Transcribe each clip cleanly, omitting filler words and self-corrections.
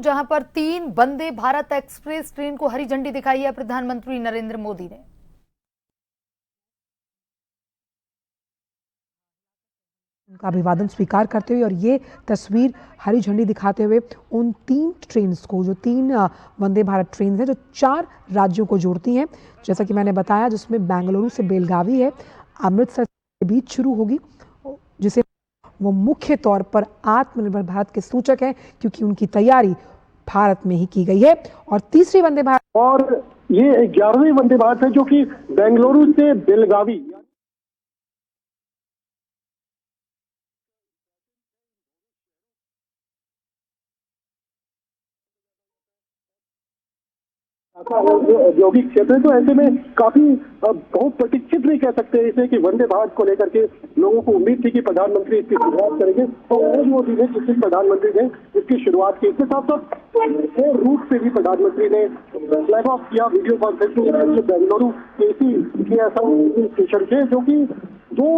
जहां पर 3 Vande Bharat express train को हरी झंडी दिखाई है प्रधानमंत्री नरेंद्र मोदी ने। उनका अभिवादन स्वीकार करते हुए और ये तस्वीर हरी झंडी दिखाते हुए उन 3 ट्रेन को, जो 3 वंदे भारत ट्रेन हैं जो 4 राज्यों को जोड़ती हैं, जैसा कि मैंने बताया, जिसमें बेंगलुरु से बेलगावी है, अमृतसर के बीच शुरू होगी, जिसे वो मुख्य तौर पर आत्मनिर्भर भारत के सूचक है क्योंकि उनकी तैयारी भारत में ही की गई है। और तीसरी वंदे भारत और ये 11वीं वंदे भारत है जो कि बेंगलुरु से बेलगावी औद्योगिक क्षेत्र है। तो ऐसे में काफी बहुत प्रतीक्षित नहीं कह सकते इसे कि वंदे भारत को लेकर के लोगों को उम्मीद थी कि प्रधानमंत्री इसकी शुरुआत करेंगे, और आज वो दिन है जिस दिन प्रधानमंत्री ने इसकी शुरुआत की। इसके साथ साथ रूट पे भी प्रधानमंत्री ने फ्लैग ऑफ किया, वीडियो कॉन्फ्रेंसिंग बेंगलुरु के ऐसा स्टेशन थे जो कि 2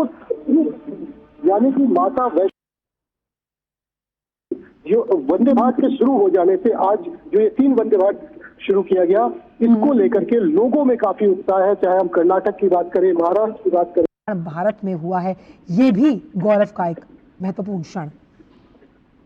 यानी कि माता वैष्णो जो वंदे भारत के शुरू हो जाने से आज जो ये 3 वंदे भारत शुरू किया गया, इसको लेकर के लोगों में काफी उत्साह है। चाहे हम कर्नाटक की बात करें, महाराष्ट्र की बात करें, भारत में हुआ है, ये भी गौरव का एक महत्वपूर्ण क्षण।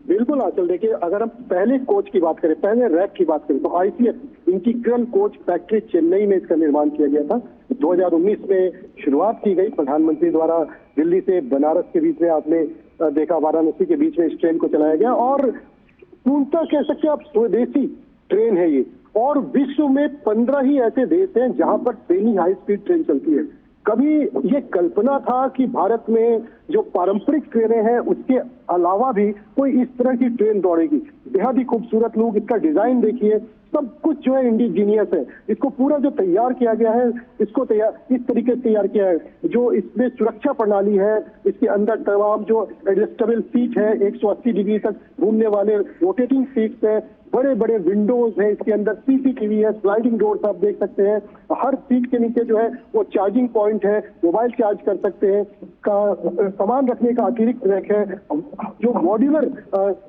बिल्कुल आंचल, देखिए अगर हम पहले कोच की बात करें, पहले रैक की बात करें, तो ICF integral coach factory Chennai में इसका निर्माण किया गया था। 2019 में शुरुआत की गई प्रधानमंत्री द्वारा। दिल्ली से बनारस के बीच में आपने देखा, वाराणसी के बीच में इस ट्रेन को चलाया गया और पूर्णतः कह सकते हैं आप स्वदेशी ट्रेन है ये। और विश्व में 15 ही ऐसे देश हैं जहां पर ट्रेनी हाई स्पीड ट्रेन चलती है। कभी ये कल्पना था कि भारत में जो पारंपरिक ट्रेनें हैं उसके अलावा भी कोई इस तरह की ट्रेन दौड़ेगी। बेहद ही खूबसूरत लुक, इसका डिजाइन देखिए, सब कुछ जो है इंडिजीनियस है। इसको पूरा जो तैयार किया गया है, इसको इस तरीके से तैयार किया है जो इसमें सुरक्षा प्रणाली है, इसके अंदर तमाम जो एडजस्टेबल सीट है, 180 डिग्री तक घूमने वाले रोटेटिंग सीट्स है, बड़े बड़े विंडोज है, इसके अंदर सीसीटीवी है, स्लाइडिंग डोर्स आप देख सकते हैं। हर सीट के नीचे जो है वो चार्जिंग पॉइंट है, मोबाइल चार्ज कर सकते हैं, सामान रखने का अतिरिक्त रैक है, जो मॉड्यूलर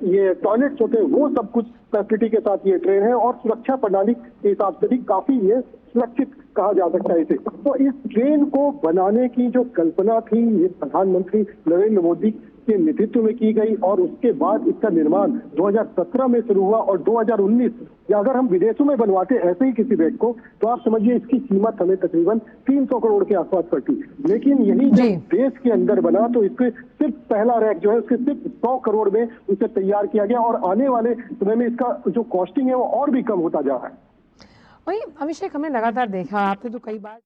ये टॉयलेट्स होते हैं वो सब कुछ फैसिलिटी के साथ ये ट्रेन है। और सुरक्षा प्रणाली के हिसाब से भी काफी ये सुरक्षित कहा जा सकता है इसे। तो इस ट्रेन को बनाने की जो कल्पना थी ये प्रधानमंत्री नरेंद्र मोदी के नेतृत्व में की गई और उसके बाद इसका निर्माण 2017 में शुरू हुआ और 2019, या अगर हम विदेशों में बनवाते ऐसे ही किसी रैक को तो आप समझिए इसकी कीमत हमें तकरीबन 300 करोड़ के आसपास पड़ती। लेकिन यही जब देश के अंदर बना तो इसके सिर्फ पहला रैक जो है उसके सिर्फ 100 करोड़ में उसे तैयार किया गया और आने वाले समय में इसका जो कॉस्टिंग है वो और भी कम होता जा रहा है। वही अभिषेक, हमने लगातार देखा, आपने तो कई बार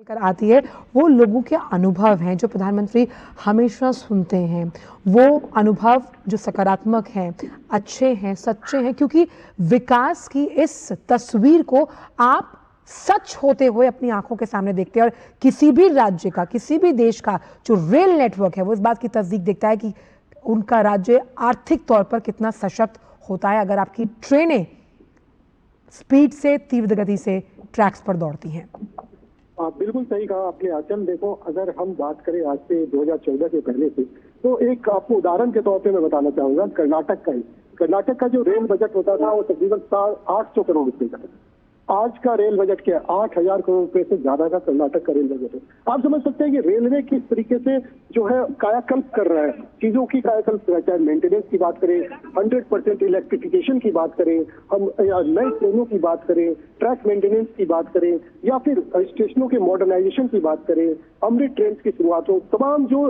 कर आती है, वो लोगों के अनुभव हैं जो प्रधानमंत्री हमेशा सुनते हैं। वो अनुभव जो सकारात्मक हैं, अच्छे हैं, सच्चे हैं, क्योंकि विकास की इस तस्वीर को आप सच होते हुए अपनी आंखों के सामने देखते हैं। और किसी भी राज्य का, किसी भी देश का जो रेल नेटवर्क है वो इस बात की तस्दीक देखता है कि उनका राज्य आर्थिक तौर पर कितना सशक्त होता है अगर आपकी ट्रेनें स्पीड से, तीव्र गति से ट्रैक्स पर दौड़ती हैं। बिल्कुल सही कहा आपने आंचल। देखो अगर हम बात करें आज से 2014 के पहले से, तो एक आपको उदाहरण के तौर पे मैं बताना चाहूंगा कर्नाटक का जो रेल बजट होता था वो तकरीबन 800 करोड़ रुपए का था। आज का रेल बजट क्या है? 8000 करोड़ रुपए से ज्यादा का कर्नाटक का रेल बजट है। आप समझ सकते हैं कि रेलवे किस तरीके से जो है कायाकल्प कर रहा है, चीजों की कायाकल्प कर रहा है। चाहे मेंटेनेंस की बात करें, 100% इलेक्ट्रिफिकेशन की बात करें, हम नई ट्रेनों की बात करें, ट्रैक मेंटेनेंस की बात करें, या फिर स्टेशनों के मॉडर्नाइजेशन की बात करें, अमृत ट्रेन की शुरुआत हो, तमाम जो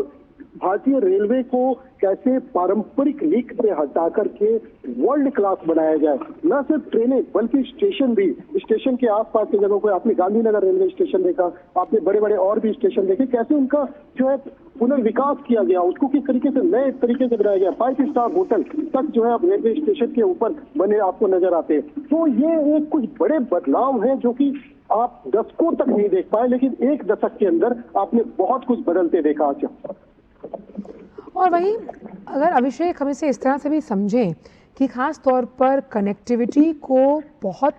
भारतीय रेलवे को कैसे पारंपरिक लीक से हटा करके वर्ल्ड क्लास बनाया जाए। न सिर्फ ट्रेनें बल्कि स्टेशन भी, स्टेशन के आसपास की जगहों पर आपने गांधीनगर रेलवे स्टेशन देखा, आपने बड़े बड़े और भी स्टेशन देखे, कैसे उनका जो है पुनर्विकास किया गया, उसको किस तरीके से नए तरीके से बनाया गया। 5 स्टार होटल तक जो है अब रेलवे स्टेशन के ऊपर बने आपको नजर आते हैं। तो ये एक कुछ बड़े बदलाव है जो कि आप दशकों तक नहीं देख पाए, लेकिन 1 दशक के अंदर आपने बहुत कुछ बदलते देखा। और वहीं अगर अभिषेक हम इसे इस तरह से भी समझें कि खास तौर पर कनेक्टिविटी को बहुत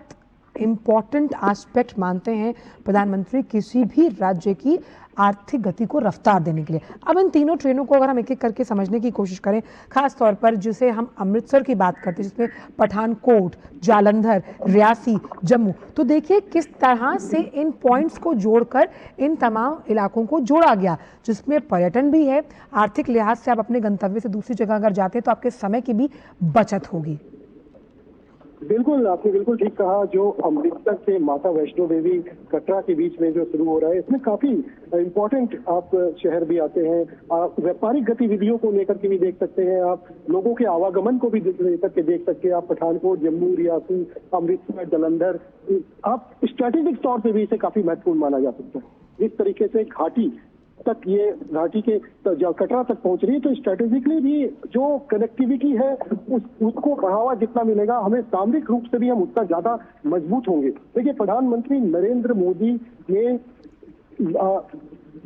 इम्पॉर्टेंट एस्पेक्ट मानते हैं प्रधानमंत्री किसी भी राज्य की आर्थिक गति को रफ्तार देने के लिए। अब इन तीनों ट्रेनों को अगर हम एक एक करके समझने की कोशिश करें, खास तौर पर जिसे हम अमृतसर की बात करते हैं, जिसमें पठानकोट, जालंधर, रियासी, जम्मू, तो देखिए किस तरह से इन पॉइंट्स को जोड़कर इन तमाम इलाकों को जोड़ा गया, जिसमें पर्यटन भी है। आर्थिक लिहाज से आप अपने गंतव्य से दूसरी जगह अगर जाते हैं तो आपके समय की भी बचत होगी। बिल्कुल, आपने बिल्कुल ठीक कहा। जो अमृतसर से माता वैष्णो देवी कटरा के बीच में जो शुरू हो रहा है, इसमें काफी इम्पोर्टेंट आप शहर भी आते हैं। आप व्यापारिक गतिविधियों को लेकर के भी देख सकते हैं, आप लोगों के आवागमन को भी लेकर के देख सकते हैं। आप पठानकोट, जम्मू, रियासी, अमृतसर, जालंधर, आप स्ट्रैटेजिक तौर पर भी इसे काफी महत्वपूर्ण माना जा सकता है। जिस तरीके से घाटी तक, ये घाटी के कटरा तक पहुंच रही है, तो स्ट्रेटेजिकली भी जो कनेक्टिविटी है उसको बढ़ावा जितना मिलेगा, हमें सामरिक रूप से भी हम उतना ज्यादा मजबूत होंगे। देखिए, प्रधानमंत्री नरेंद्र मोदी ने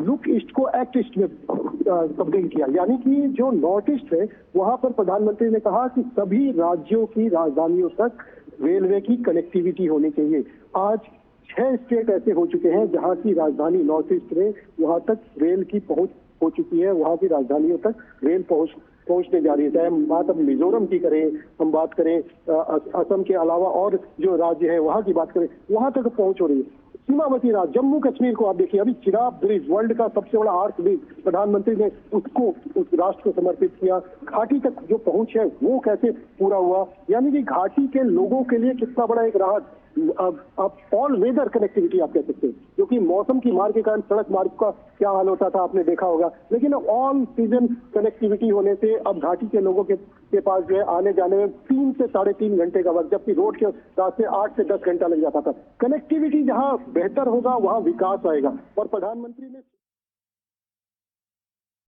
लुक ईस्ट को एक्ट ईस्ट में तब्दील किया, यानी कि जो नॉर्थ ईस्ट है वहां पर प्रधानमंत्री ने कहा कि सभी राज्यों की राजधानियों तक रेलवे की कनेक्टिविटी होनी चाहिए। आज 6 स्टेट ऐसे हो चुके हैं जहां की राजधानी नॉर्थ ईस्ट में, वहां तक रेल की पहुंच हो चुकी है, वहां की राजधानियों तक रेल पहुंचने जा रही है। चाहे हम बात अब मिजोरम की करें, हम बात करें असम के अलावा और जो राज्य है वहां की बात करें, वहां तक पहुंच हो रही है। सीमावर्ती राज्य जम्मू कश्मीर को आप देखिए, अभी चिराग ब्रिज, वर्ल्ड का सबसे बड़ा आर्क ब्रिज, प्रधानमंत्री ने उसको उस राष्ट्र को समर्पित किया। घाटी तक जो पहुंच है वो कैसे पूरा हुआ, यानी कि घाटी के लोगों के लिए कितना बड़ा एक राहत। आप ऑल वेदर कनेक्टिविटी आप कह सकते हैं, क्योंकि मौसम की मार के कारण सड़क मार्ग का क्या हाल होता था आपने देखा होगा, लेकिन ऑल सीजन कनेक्टिविटी होने से अब घाटी के लोगों के पास जो है आने जाने में 3 से 3.5 घंटे का वक्त, जबकि रोड के रास्ते 8 से 10 घंटा लग जाता था। कनेक्टिविटी जहां बेहतर होगा वहां विकास आएगा। और प्रधानमंत्री ने